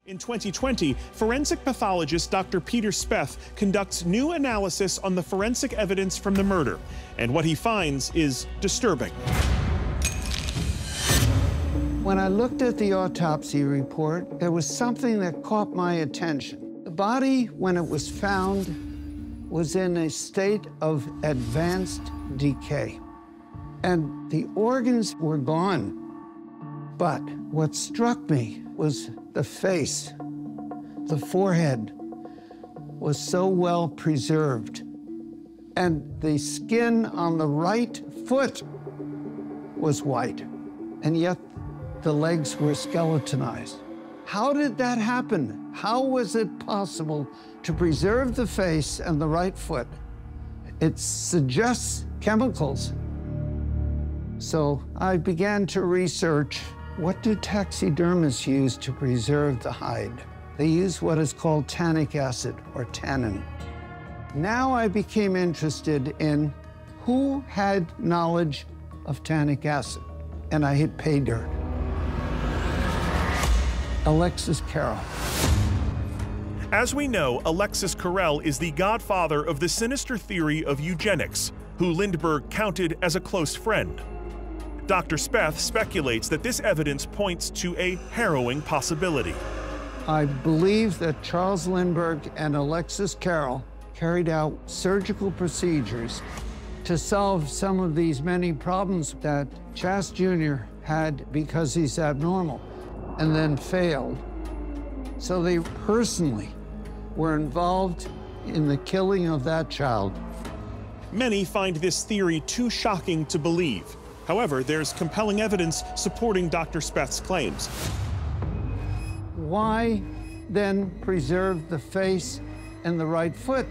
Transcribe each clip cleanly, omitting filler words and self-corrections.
In 2020, forensic pathologist Dr. Peter Speth conducts new analysis on the forensic evidence from the murder, and what he finds is disturbing. When I looked at the autopsy report, there was something that caught my attention. The body, when it was found, was in a state of advanced decay, and the organs were gone. But what struck me was the face. The forehead was so well preserved, and the skin on the right foot was white, and yet the legs were skeletonized. How did that happen? How was it possible to preserve the face and the right foot? It suggests chemicals. So I began to research, what do taxidermists use to preserve the hide? They use what is called tannic acid, or tannin. Now I became interested in who had knowledge of tannic acid, and I hit pay dirt. Alexis Carrel. As we know, Alexis Carrel is the godfather of the sinister theory of eugenics, who Lindbergh counted as a close friend. Dr. Speth speculates that this evidence points to a harrowing possibility. I believe that Charles Lindbergh and Alexis Carrel carried out surgical procedures to solve some of these many problems that Chas Jr. had because he's abnormal, and then failed. So they personally were involved in the killing of that child. Many find this theory too shocking to believe. However, there's compelling evidence supporting Dr. Speth's claims. Why then preserve the face and the right foot?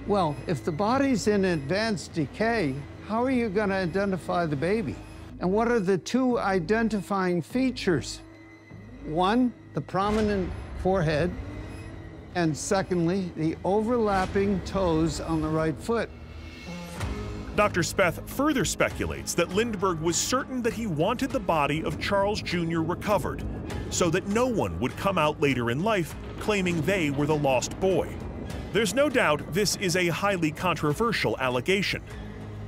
Well, if the body's in advanced decay, how are you going to identify the baby? And what are the two identifying features? One, the prominent forehead, and secondly, the overlapping toes on the right foot. Dr. Speth further speculates that Lindbergh was certain that he wanted the body of Charles Jr. recovered, so that no one would come out later in life claiming they were the lost boy. There's no doubt this is a highly controversial allegation,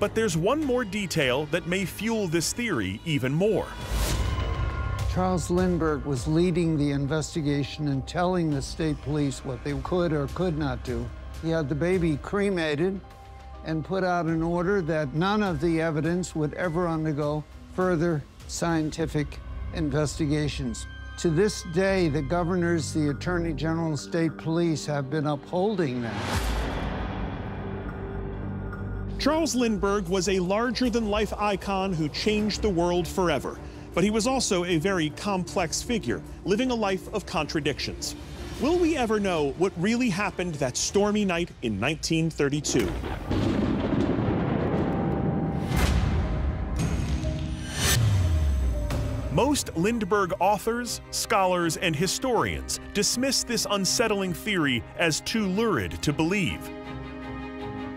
but there's one more detail that may fuel this theory even more. Charles Lindbergh was leading the investigation and telling the state police what they could or could not do. He had the baby cremated and put out an order that none of the evidence would ever undergo further scientific investigations. To this day, the governors, the attorney general, and state police have been upholding that. Charles Lindbergh was a larger-than-life icon who changed the world forever. But he was also a very complex figure, living a life of contradictions. Will we ever know what really happened that stormy night in 1932? Most Lindbergh authors, scholars, and historians dismiss this unsettling theory as too lurid to believe.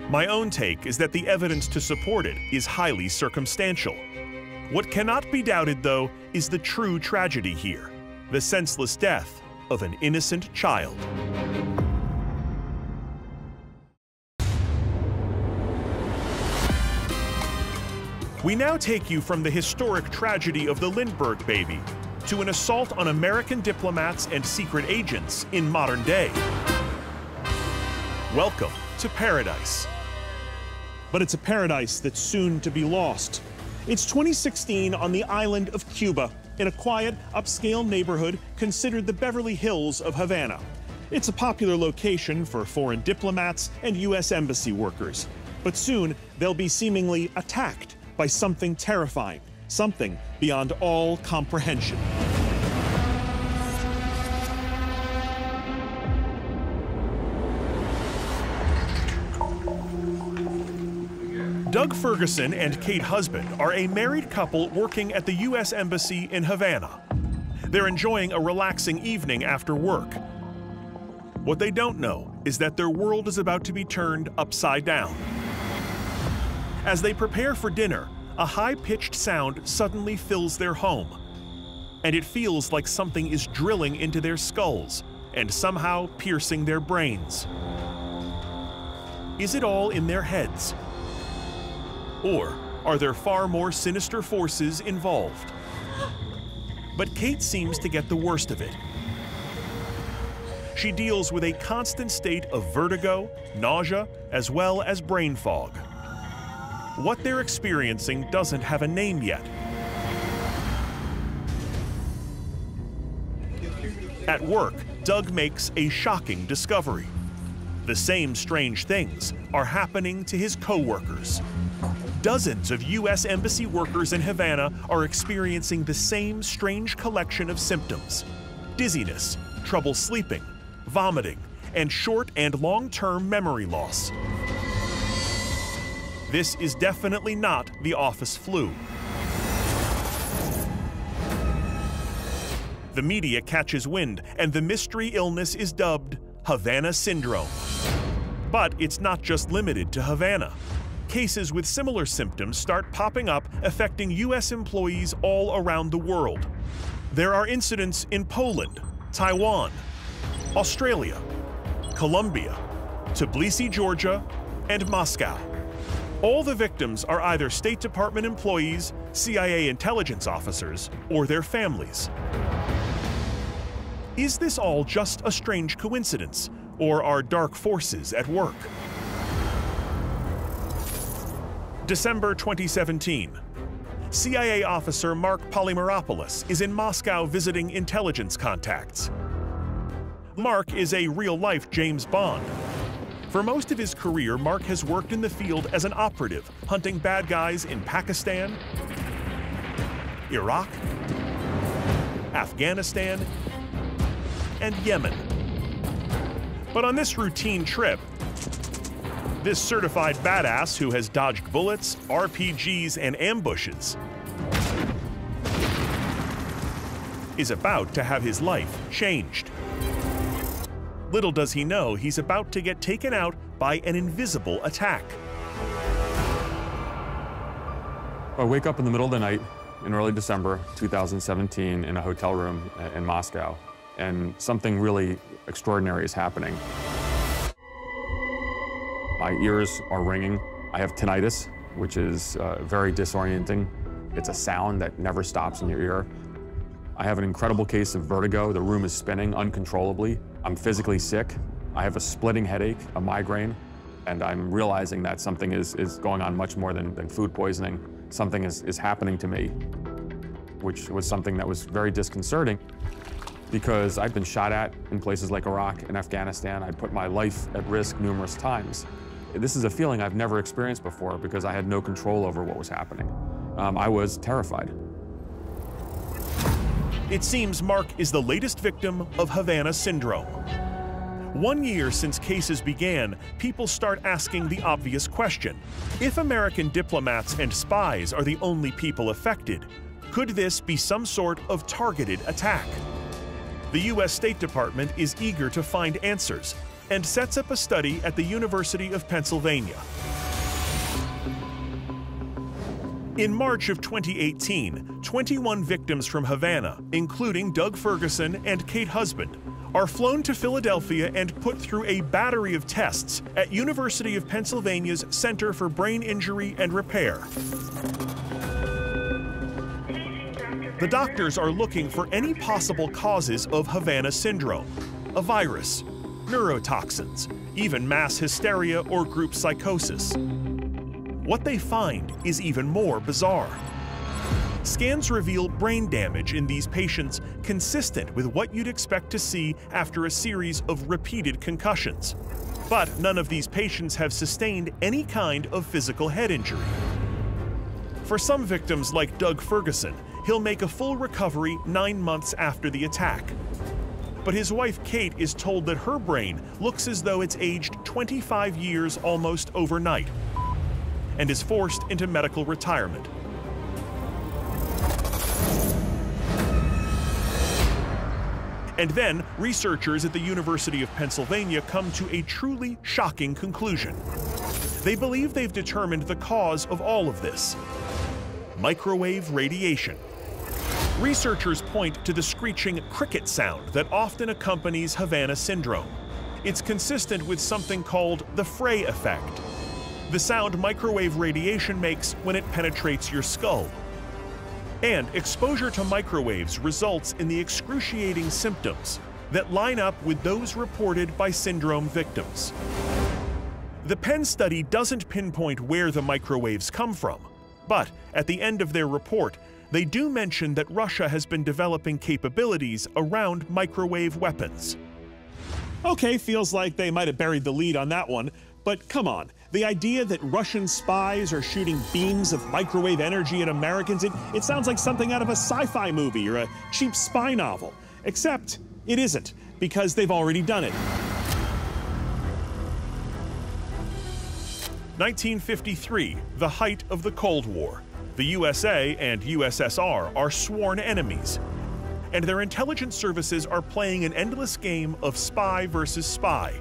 My own take is that the evidence to support it is highly circumstantial. What cannot be doubted, though, is the true tragedy here: the senseless death of an innocent child. We now take you from the historic tragedy of the Lindbergh baby to an assault on American diplomats and secret agents in modern day. Welcome to paradise. But it's a paradise that's soon to be lost. It's 2016 on the island of Cuba, in a quiet, upscale neighborhood considered the Beverly Hills of Havana. It's a popular location for foreign diplomats and U.S. embassy workers. But soon, they'll be seemingly attacked by something terrifying, something beyond all comprehension. Doug Ferguson and Kate Husband are a married couple working at the U.S. Embassy in Havana. They're enjoying a relaxing evening after work. What they don't know is that their world is about to be turned upside down. As they prepare for dinner, a high-pitched sound suddenly fills their home. and it feels like something is drilling into their skulls and somehow piercing their brains. Is it all in their heads? Or are there far more sinister forces involved? But Kate seems to get the worst of it. She deals with a constant state of vertigo, nausea, as well as brain fog. What they're experiencing doesn't have a name yet. At work, Doug makes a shocking discovery. The same strange things are happening to his co-workers. Dozens of U.S. Embassy workers in Havana are experiencing the same strange collection of symptoms: dizziness, trouble sleeping, vomiting, and short and long-term memory loss. This is definitely not the office flu. The media catches wind, and the mystery illness is dubbed Havana Syndrome. But it's not just limited to Havana. Cases with similar symptoms start popping up, affecting U.S. employees all around the world. There are incidents in Poland, Taiwan, Australia, Colombia, Tbilisi, Georgia, and Moscow. All the victims are either State Department employees, CIA intelligence officers, or their families. Is this all just a strange coincidence, or are dark forces at work? December 2017. CIA officer Mark Polymeropoulos is in Moscow visiting intelligence contacts. Mark is a real-life James Bond. For most of his career, Mark has worked in the field as an operative, hunting bad guys in Pakistan, Iraq, Afghanistan, and Yemen. But on this routine trip, this certified badass who has dodged bullets, RPGs, and ambushes is about to have his life changed. Little does he know he's about to get taken out by an invisible attack. I wake up in the middle of the night in early December 2017 in a hotel room in Moscow, and something really extraordinary is happening. My ears are ringing. I have tinnitus, which is very disorienting. It's a sound that never stops in your ear. I have an incredible case of vertigo. The room is spinning uncontrollably. I'm physically sick. I have a splitting headache, a migraine, and I'm realizing that something is going on much more than food poisoning. Something is happening to me, which was something that was very disconcerting because I've been shot at in places like Iraq and Afghanistan. I put my life at risk numerous times. This is a feeling I've never experienced before because I had no control over what was happening. I was terrified. It seems Mark is the latest victim of Havana Syndrome. 1 year since cases began, people start asking the obvious question. If American diplomats and spies are the only people affected, could this be some sort of targeted attack? The U.S. State Department is eager to find answers and sets up a study at the University of Pennsylvania. In March of 2018, 21 victims from Havana, including Doug Ferguson and Kate Husband, are flown to Philadelphia and put through a battery of tests at University of Pennsylvania's Center for Brain Injury and Repair. The doctors are looking for any possible causes of Havana Syndrome: a virus, neurotoxins, even mass hysteria or group psychosis. What they find is even more bizarre. Scans reveal brain damage in these patients consistent with what you'd expect to see after a series of repeated concussions. But none of these patients have sustained any kind of physical head injury. For some victims like Doug Ferguson, he'll make a full recovery 9 months after the attack. But his wife Kate is told that her brain looks as though it's aged 25 years almost overnight, and is forced into medical retirement. And then, researchers at the University of Pennsylvania come to a truly shocking conclusion. They believe they've determined the cause of all of this: microwave radiation. Researchers point to the screeching cricket sound that often accompanies Havana syndrome. It's consistent with something called the Frey effect, the sound microwave radiation makes when it penetrates your skull. And exposure to microwaves results in the excruciating symptoms that line up with those reported by syndrome victims. The Penn study doesn't pinpoint where the microwaves come from, but at the end of their report, they do mention that Russia has been developing capabilities around microwave weapons. Okay, feels like they might have buried the lead on that one, but come on. The idea that Russian spies are shooting beams of microwave energy at Americans, it sounds like something out of a sci-fi movie or a cheap spy novel. Except it isn't, because they've already done it. 1953, the height of the Cold War. The USA and USSR are sworn enemies, and their intelligence services are playing an endless game of spy versus spy.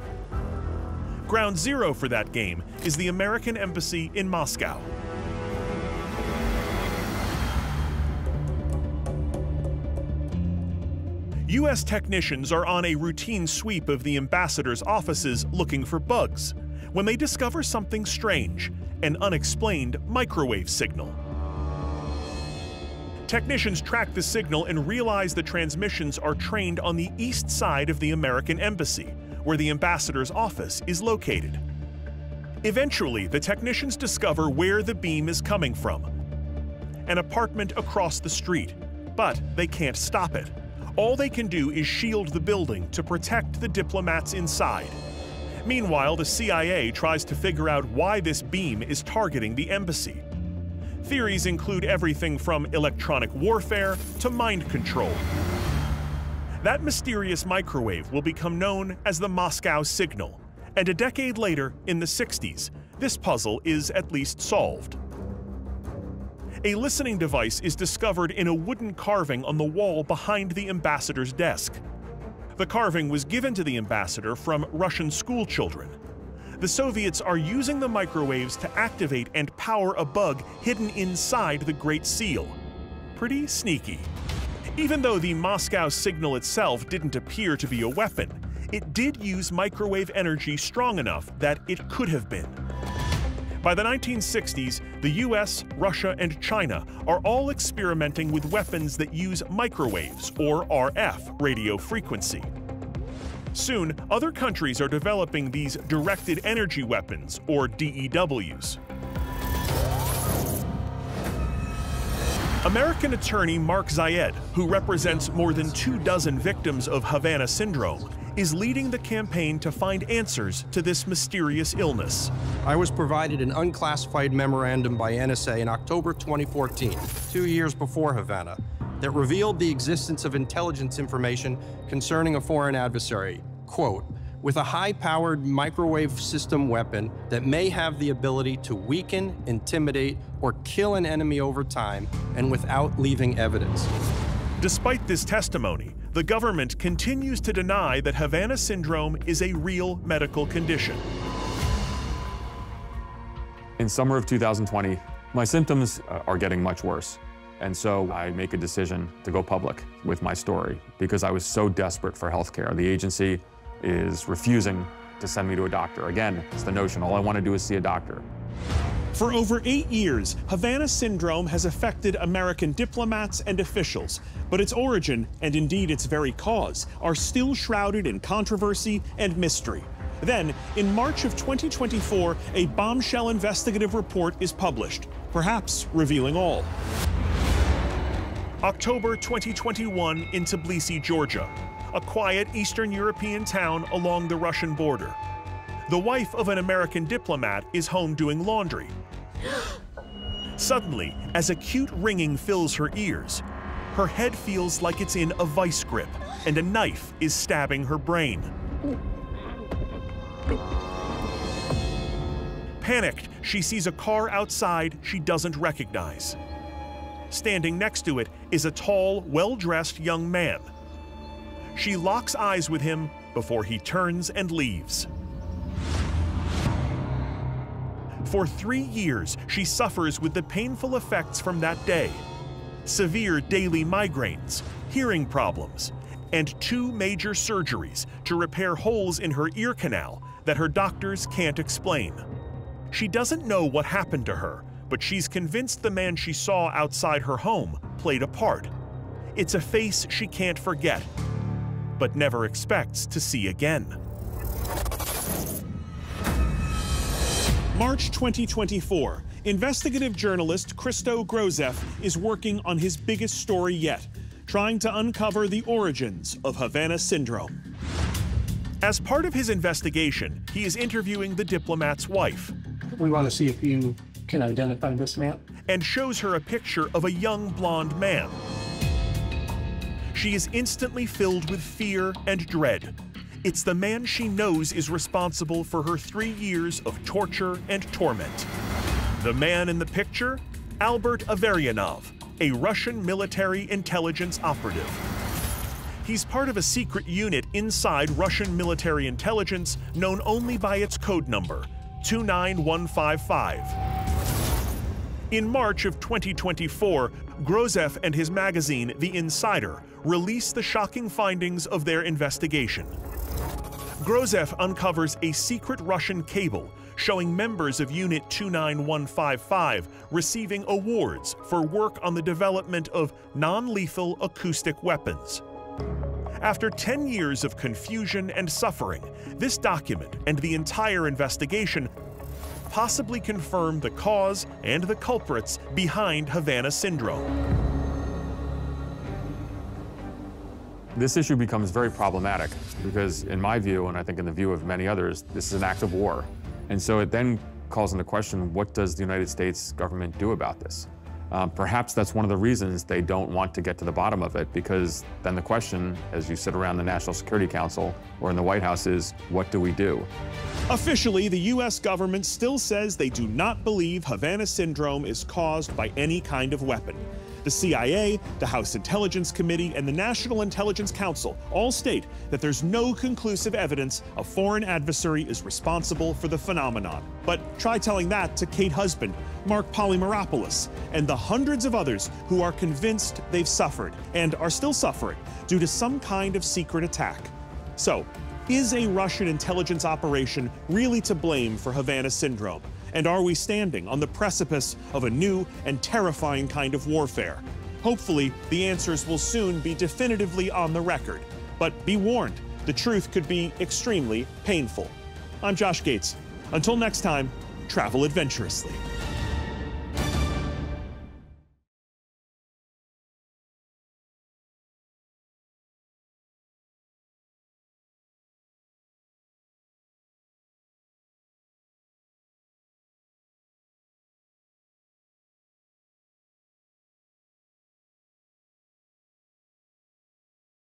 Ground zero for that game is the American embassy in Moscow. U.S. technicians are on a routine sweep of the ambassador's offices looking for bugs when they discover something strange, an unexplained microwave signal. Technicians track the signal and realize the transmissions are trained on the east side of the American embassy, where the ambassador's office is located. Eventually, the technicians discover where the beam is coming from: an apartment across the street, but they can't stop it. All they can do is shield the building to protect the diplomats inside. Meanwhile, the CIA tries to figure out why this beam is targeting the embassy. Theories include everything from electronic warfare to mind control. That mysterious microwave will become known as the Moscow signal, and a decade later, in the 60s, this puzzle is at least solved. A listening device is discovered in a wooden carving on the wall behind the ambassador's desk. The carving was given to the ambassador from Russian school children. The Soviets are using the microwaves to activate and power a bug hidden inside the Great Seal. Pretty sneaky. Even though the Moscow signal itself didn't appear to be a weapon, it did use microwave energy strong enough that it could have been. By the 1960s, the US, Russia, and China are all experimenting with weapons that use microwaves, or RF, radio frequency. Soon, other countries are developing these directed energy weapons, or DEWs. American attorney Mark Zayed, who represents more than 24 victims of Havana syndrome, is leading the campaign to find answers to this mysterious illness. I was provided an unclassified memorandum by NSA in October 2014, 2 years before Havana, that revealed the existence of intelligence information concerning a foreign adversary, quote, with a high-powered microwave system weapon that may have the ability to weaken, intimidate, or kill an enemy over time and without leaving evidence. Despite this testimony, the government continues to deny that Havana syndrome is a real medical condition. In summer of 2020, my symptoms are getting much worse. And so I make a decision to go public with my story because I was so desperate for healthcare. The agency is refusing to send me to a doctor. Again, it's the notion, all I want to do is see a doctor. For over 8 years, Havana syndrome has affected American diplomats and officials, but its origin, and indeed its very cause, are still shrouded in controversy and mystery. Then, in March of 2024, a bombshell investigative report is published, perhaps revealing all. October 2021 in Tbilisi, Georgia, a quiet Eastern European town along the Russian border. The wife of an American diplomat is home doing laundry. Suddenly, as acute ringing fills her ears, her head feels like it's in a vice grip, and a knife is stabbing her brain. Panicked, she sees a car outside she doesn't recognize. Standing next to it is a tall, well-dressed young man. She locks eyes with him before he turns and leaves. For 3 years, she suffers with the painful effects from that day. severe daily migraines, hearing problems, and 2 major surgeries to repair holes in her ear canal that her doctors can't explain. She doesn't know what happened to her, but she's convinced the man she saw outside her home played a part. It's a face she can't forget, but never expects to see again. March 2024, investigative journalist Christo Grozev is working on his biggest story yet, trying to uncover the origins of Havana syndrome. As part of his investigation, he is interviewing the diplomat's wife. We want to see if you can identify this man. And shows her a picture of a young blonde man. She is instantly filled with fear and dread. It's the man she knows is responsible for her 3 years of torture and torment. The man in the picture? Albert Averyanov, a Russian military intelligence operative. He's part of a secret unit inside Russian military intelligence known only by its code number, 29155. In March of 2024, Grozev and his magazine, The Insider, released the shocking findings of their investigation. Grozev uncovers a secret Russian cable showing members of Unit 29155 receiving awards for work on the development of non-lethal acoustic weapons. After 10 years of confusion and suffering, this document and the entire investigation possibly confirm the cause and the culprits behind Havana syndrome. This issue becomes very problematic because, in my view, and I think in the view of many others, this is an act of war. And so it then calls into question, what does the United States government do about this? Perhaps that's one of the reasons they don't want to get to the bottom of it, because then the question, as you sit around the National Security Council or in the White House, is what do we do? Officially, the U.S. government still says they do not believe Havana syndrome is caused by any kind of weapon. The CIA, the House Intelligence Committee, and the National Intelligence Council all state that there's no conclusive evidence a foreign adversary is responsible for the phenomenon. But try telling that to Kate Husband, Mark Polymeropoulos, and the hundreds of others who are convinced they've suffered, and are still suffering, due to some kind of secret attack. So, is a Russian intelligence operation really to blame for Havana syndrome? And are we standing on the precipice of a new and terrifying kind of warfare? Hopefully, the answers will soon be definitively on the record. But be warned, the truth could be extremely painful. I'm Džoš Gejts. Until next time, travel adventurously.